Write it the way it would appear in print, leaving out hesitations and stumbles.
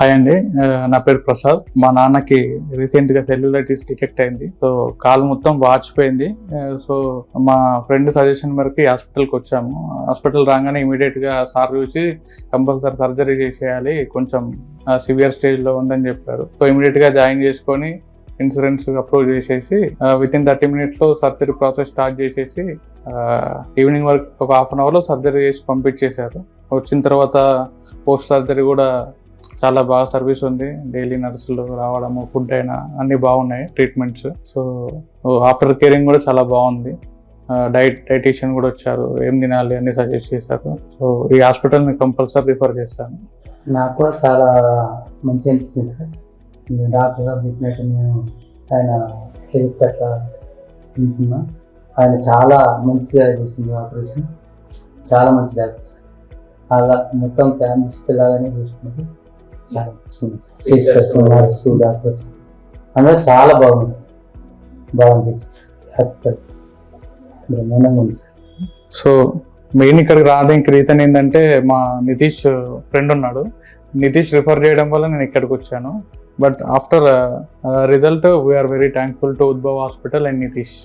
Hi అండి, నా పేరు ప్రసాద్. మా నాన్నకి రీసెంట్ గా సెల్యులైటిస్ డిటెక్ట్ అయింది. సో కాలు మొత్తం వాచిపోయింది. సో మా ఫ్రెండ్ సజెషన్ మేరకు హాస్పిటల్కి వచ్చాము. హాస్పిటల్ రాగానే ఇమీడియట్ గా సార్ చూసి కంపల్సరీ సర్జరీ చేసేయాలి, కొంచెం సివియర్ స్టేజ్ లో ఉందని చెప్పారు. సో ఇమీడియట్ గా జాయిన్ చేసుకొని ఇన్సూరెన్స్ అప్రూవ్ చేసేసి విత్ ఇన్ 30 minutes లో సర్జరీ ప్రాసెస్ స్టార్ట్ చేసేసి ఈవినింగ్ వరకు ఒక హాఫ్ అన్ అవర్ లో సర్జరీ చేసి పంపించేశారు. వచ్చిన తర్వాత పోస్ట్ సర్జరీ కూడా చాలా బాగా సర్వీస్ ఉంది. డైలీ నర్సులు రావడము, ఫుడ్ అయినా అన్ని బాగున్నాయి, ట్రీట్మెంట్స్. సో ఆఫ్టర్ కేరింగ్ కూడా చాలా బాగుంది. డైటీషియన్ కూడా వచ్చారు, ఏం తినాలి అన్ని సజెస్ట్ చేశారు. సో ఈ హాస్పిటల్ని కంపల్సరీ రిఫర్ చేస్తాను. నాకు కూడా చాలా మంచి అనిపించింది సార్. డాక్టర్ గారు చెప్పినట్టు నేను ఆయన చెప్తే అట్లా వింటున్నా. ఆయన చాలా మంచిగా చేసింది ఆపరేషన్, చాలా మంచి డాక్టర్ సార్. అలా మొత్తం ఫ్యామిలీస్ లాగానే చూసుకుంటూ చాలా సిస్టర్స్, నర్సు, డాక్టర్స్ అందరూ చాలా బాగుంది. బాగుంది హాస్పిటల్, బ్రహ్మాండంగా ఉంది సార్. సో మెయిన్ ఇక్కడికి రావడానికి రీజన్ ఏంటంటే మా నితీష్ ఫ్రెండ్ ఉన్నాడు. నితీష్ రిఫర్ చేయడం వల్ల నేను ఇక్కడికి వచ్చాను. But after result we are very thankful to Udbhav hospital and Nitish.